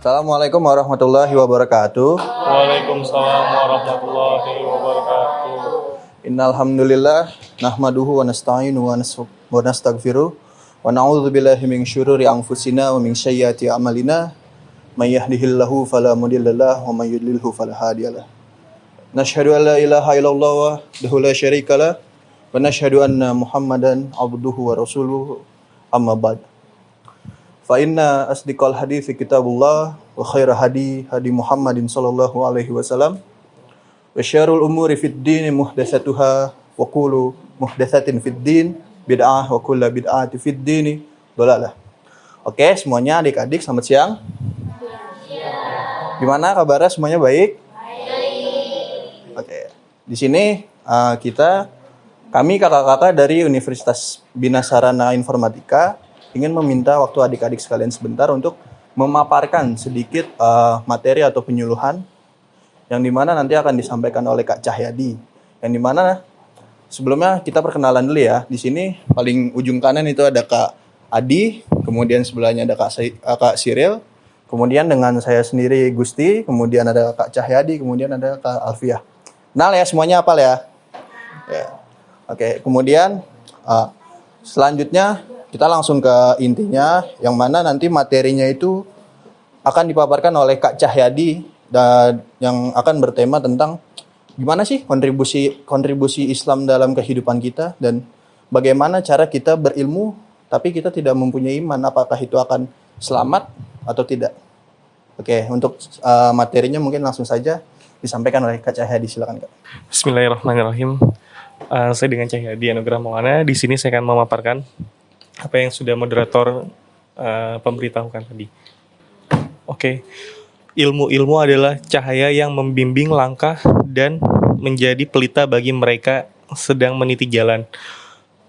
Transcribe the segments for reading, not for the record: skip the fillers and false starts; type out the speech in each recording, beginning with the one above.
Assalamualaikum warahmatullahi wabarakatuh. Waalaikumsalam warahmatullahi wabarakatuh. Innal hamdalillah nahmaduhu wa nasta'inu wa nastaghfiruh wa na'udzu billahi min syururi anfusina wa min sayyiati a'malina may yahdihillahu fala mudhillalah wa may yudlilhu fala hadiyalah. Nashhadu an la ilaha illallah wahdahu la syarikalah wa nashhadu anna Muhammadan abduhu wa rasuluhu amma ba'd. Fa inna asdiqal hadithi kitabullah wa khaira hadi Muhammadin sallallahu alaihi wasallam wa syarrul umuri fid din muhdatsatuha wa kullu muhdatsatin fid din bid'ah wa kullu bid'ati fid din dhalalah. Oke, semuanya adik-adik selamat siang. Gimana kabarnya, semuanya baik? Baik. Oke. Di sini kami kakak-kakak dari Universitas Bina Sarana Informatika ingin meminta waktu adik-adik sekalian sebentar untuk memaparkan sedikit materi atau penyuluhan yang dimana nanti akan disampaikan oleh Kak Cahyadi. Yang dimana sebelumnya kita perkenalan dulu ya. Di sini paling ujung kanan itu ada Kak Adi, kemudian sebelahnya ada Kak Siril, kemudian dengan saya sendiri Gusti, kemudian ada Kak Cahyadi, kemudian ada Kak Alfiah. Kenal ya semuanya, apal ya? Ya. Oke, kemudian selanjutnya kita langsung ke intinya, yang mana nanti materinya itu akan dipaparkan oleh Kak Cahyadi dan yang akan bertema tentang gimana sih kontribusi Islam dalam kehidupan kita dan bagaimana cara kita berilmu tapi kita tidak mempunyai iman, apakah itu akan selamat atau tidak. Oke, untuk materinya mungkin langsung saja disampaikan oleh Kak Cahyadi, silakan Kak. Bismillahirrahmanirrahim. Saya dengan Cahyadi Anugrah Maulana. Di sini saya akan memaparkan apa yang sudah moderator pemberitahukan tadi. Oke. Ilmu adalah cahaya yang membimbing langkah dan menjadi pelita bagi mereka sedang meniti jalan.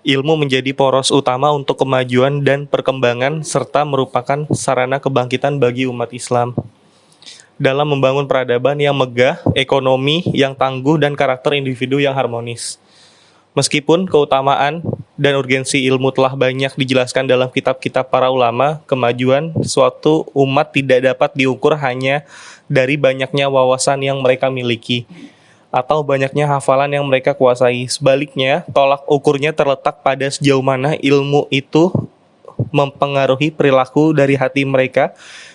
Ilmu menjadi poros utama untuk kemajuan dan perkembangan serta merupakan sarana kebangkitan bagi umat Islam dalam membangun peradaban yang megah, ekonomi yang tangguh, dan karakter individu yang harmonis. Meskipun keutamaan dan urgensi ilmu telah banyak dijelaskan dalam kitab-kitab para ulama, kemajuan suatu umat tidak dapat diukur hanya dari banyaknya wawasan yang mereka miliki atau banyaknya hafalan yang mereka kuasai. Sebaliknya, tolak ukurnya terletak pada sejauh mana ilmu itu mempengaruhi perilaku dari hati mereka.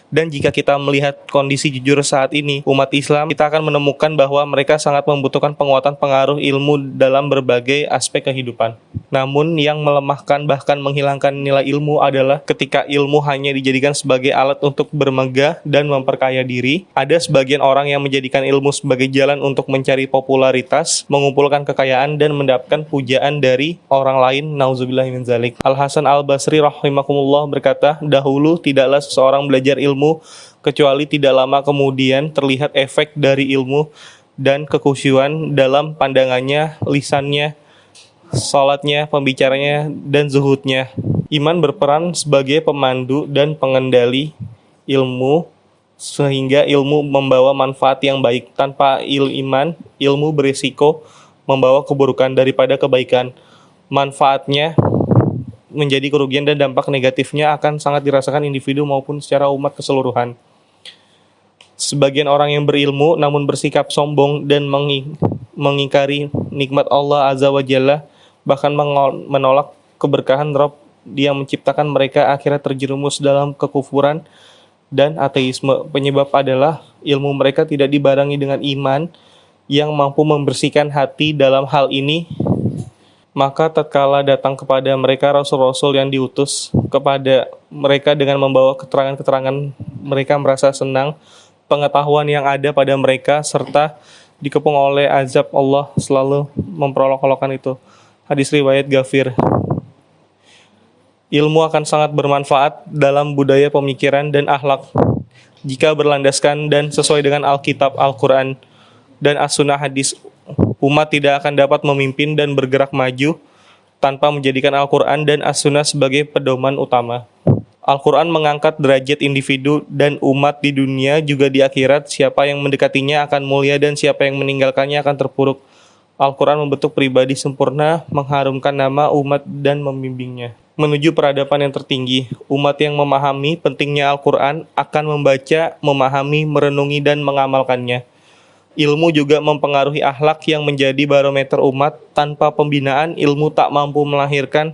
Dan jika kita melihat kondisi jujur saat ini, umat Islam, kita akan menemukan bahwa mereka sangat membutuhkan penguatan pengaruh ilmu dalam berbagai aspek kehidupan. Namun yang melemahkan bahkan menghilangkan nilai ilmu adalah ketika ilmu hanya dijadikan sebagai alat untuk bermegah dan memperkaya diri. Ada sebagian orang yang menjadikan ilmu sebagai jalan untuk mencari popularitas, mengumpulkan kekayaan, dan mendapatkan pujaan dari orang lain. Nauzubillahi min dzalik. Al-Hasan Al-Basri rahimakumullah berkata, dahulu tidaklah seseorang belajar ilmu kecuali tidak lama kemudian terlihat efek dari ilmu dan kekhusyuan dalam pandangannya, lisannya, salatnya, pembicaranya, dan zuhudnya. Iman berperan sebagai pemandu dan pengendali ilmu sehingga ilmu membawa manfaat yang baik. Tanpa iman, ilmu berisiko membawa keburukan daripada kebaikan. Manfaatnya menjadi kerugian dan dampak negatifnya akan sangat dirasakan individu maupun secara umat keseluruhan. Sebagian orang yang berilmu namun bersikap sombong dan mengingkari nikmat Allah Azza wa Jalla, bahkan menolak keberkahan Rabb yang menciptakan mereka, akhirnya terjerumus dalam kekufuran dan ateisme. Penyebab adalah ilmu mereka tidak dibarengi dengan iman yang mampu membersihkan hati. Dalam hal ini, maka tatkala datang kepada mereka rasul-rasul yang diutus kepada mereka dengan membawa keterangan-keterangan, mereka merasa senang. Pengetahuan yang ada pada mereka serta dikepung oleh azab Allah selalu memperolok-olokkan itu. Hadis riwayat Ghafir. Ilmu akan sangat bermanfaat dalam budaya pemikiran dan akhlak jika berlandaskan dan sesuai dengan Alkitab, Al-Quran, dan As-Sunnah hadis. Umat tidak akan dapat memimpin dan bergerak maju tanpa menjadikan Al-Quran dan As-Sunnah sebagai pedoman utama. Al-Quran mengangkat derajat individu dan umat di dunia juga di akhirat. Siapa yang mendekatinya akan mulia dan siapa yang meninggalkannya akan terpuruk. Al-Quran membentuk pribadi sempurna, mengharumkan nama umat dan membimbingnya menuju peradaban yang tertinggi. Umat yang memahami pentingnya Al-Quran akan membaca, memahami, merenungi, dan mengamalkannya. Ilmu juga mempengaruhi akhlak yang menjadi barometer umat. Tanpa pembinaan, ilmu tak mampu melahirkan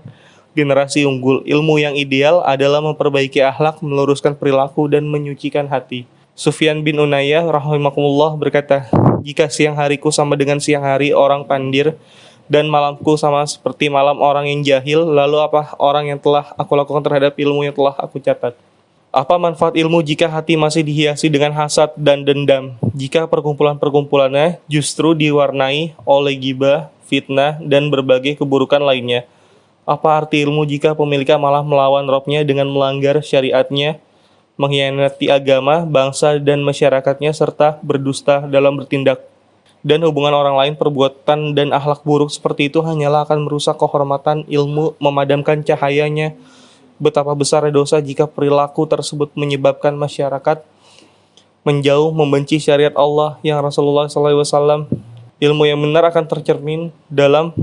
generasi unggul. Ilmu yang ideal adalah memperbaiki akhlak, meluruskan perilaku, dan menyucikan hati. Sufyan bin Unayyah rahimahullah berkata, jika siang hariku sama dengan siang hari orang pandir, dan malamku sama seperti malam orang yang jahil, lalu apa orang yang telah aku lakukan terhadap ilmu yang telah aku catat? Apa manfaat ilmu jika hati masih dihiasi dengan hasad dan dendam? Jika perkumpulan-perkumpulannya justru diwarnai oleh ghibah, fitnah, dan berbagai keburukan lainnya? Apa arti ilmu jika pemiliknya malah melawan Robnya dengan melanggar syariatnya, mengkhianati agama, bangsa, dan masyarakatnya, serta berdusta dalam bertindak? Dan hubungan orang lain, perbuatan dan akhlak buruk seperti itu hanyalah akan merusak kehormatan ilmu, memadamkan cahayanya. Betapa besar dosa jika perilaku tersebut menyebabkan masyarakat menjauh, membenci syariat Allah yang Rasulullah SAW. Ilmu yang benar akan tercermin dalam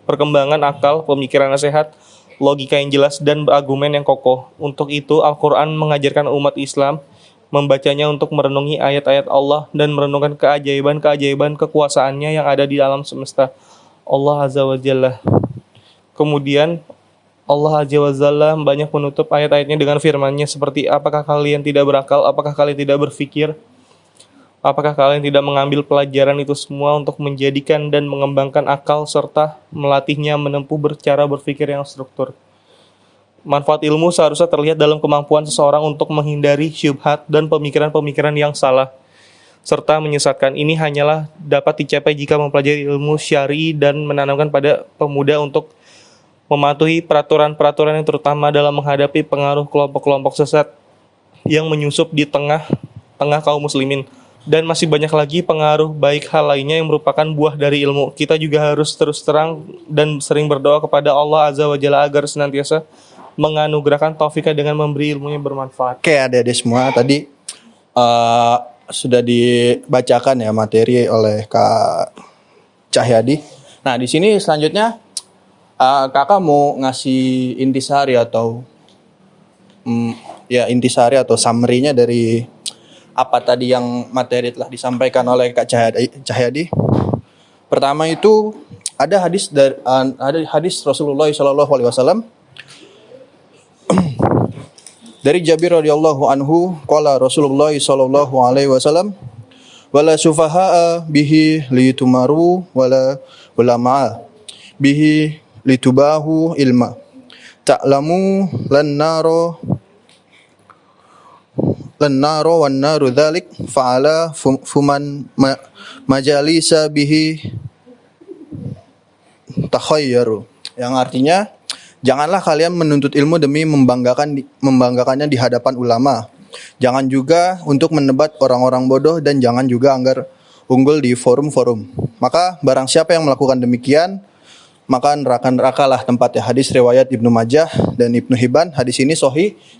perkembangan akal, pemikiran yang sehat, logika yang jelas, dan argumen yang kokoh. Untuk itu, Al-Quran mengajarkan umat Islam membacanya untuk merenungi ayat-ayat Allah dan merenungkan keajaiban-keajaiban kekuasaannya yang ada di alam semesta. Allah Azza wa Jalla. Kemudian Allah Azza wa Jalla banyak menutup ayat-ayatnya dengan firman-Nya seperti, apakah kalian tidak berakal, apakah kalian tidak berfikir, apakah kalian tidak mengambil pelajaran itu semua untuk menjadikan dan mengembangkan akal serta melatihnya menempuh cara berpikir yang struktur. Manfaat ilmu seharusnya terlihat dalam kemampuan seseorang untuk menghindari syubhat dan pemikiran-pemikiran yang salah, serta menyesatkan. Ini hanyalah dapat dicapai jika mempelajari ilmu syar'i dan menanamkan pada pemuda untuk mematuhi peraturan-peraturan yang terutama dalam menghadapi pengaruh kelompok-kelompok sesat yang menyusup di tengah kaum muslimin. Dan masih banyak lagi pengaruh baik hal lainnya yang merupakan buah dari ilmu. Kita juga harus terus terang dan sering berdoa kepada Allah Azza wa Jalla agar senantiasa menganugerahkan taufiknya dengan memberi ilmu yang bermanfaat. Oke, adik-adik semua, tadi sudah dibacakan ya materi oleh Kak Cahyadi. Nah, di sini selanjutnya kakak mau ngasih intisari atau intisari atau summary-nya dari apa tadi yang materi telah disampaikan oleh Kak Cahyadi. Pertama itu ada hadis Rasulullah SAW dari Jabir radhiyallahu anhu, qala Rasulullah sallallahu alaihi wasallam, wala sufahaa bihi litumaru wala ulama bihi litubahu ilma ta'lamu lan naro wan naru dzalik fa'ala fuman majalisa bihi takhayyaru, yang artinya janganlah kalian menuntut ilmu demi membanggakannya di hadapan ulama. Jangan juga untuk mendebat orang-orang bodoh, dan jangan juga agar unggul di forum-forum. Maka barang siapa yang melakukan demikian, maka neraka-nerakalah tempatnya. Hadis riwayat Ibnu Majah dan Ibnu Hibban. Hadis ini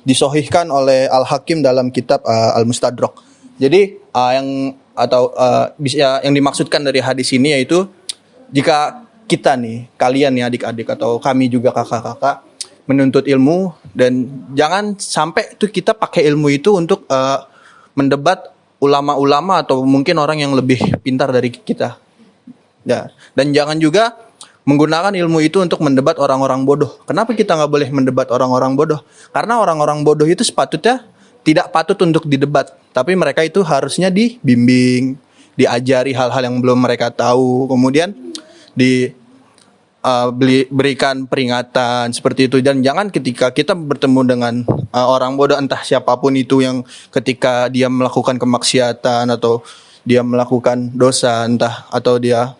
disohihkan oleh Al-Hakim dalam kitab Al-Mustadrak. Jadi yang dimaksudkan dari hadis ini yaitu jika kita nih, kalian nih adik-adik atau kami juga kakak-kakak menuntut ilmu, dan jangan sampai tuh kita pakai ilmu itu untuk mendebat ulama-ulama atau mungkin orang yang lebih pintar dari kita. Ya, dan jangan juga menggunakan ilmu itu untuk mendebat orang-orang bodoh. Kenapa kita nggak boleh mendebat orang-orang bodoh? Karena orang-orang bodoh itu sepatutnya tidak patut untuk didebat, tapi mereka itu harusnya dibimbing, diajari hal-hal yang belum mereka tahu, kemudian berikan peringatan seperti itu. Dan jangan ketika kita bertemu dengan orang bodoh, entah siapapun itu, yang ketika dia melakukan kemaksiatan atau dia melakukan dosa, atau dia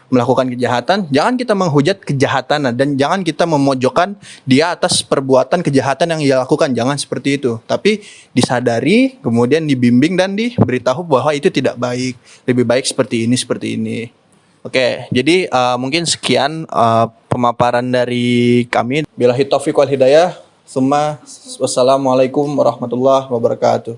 melakukan kejahatan, jangan kita menghujat kejahatan dan jangan kita memojokkan dia atas perbuatan kejahatan yang ia lakukan. Jangan seperti itu, tapi disadari, kemudian dibimbing dan diberitahu bahwa itu tidak baik, lebih baik seperti ini. Oke, jadi mungkin sekian pemaparan dari kami. Billahi taufiq wal hidayah. Wassalamualaikum warahmatullahi wabarakatuh.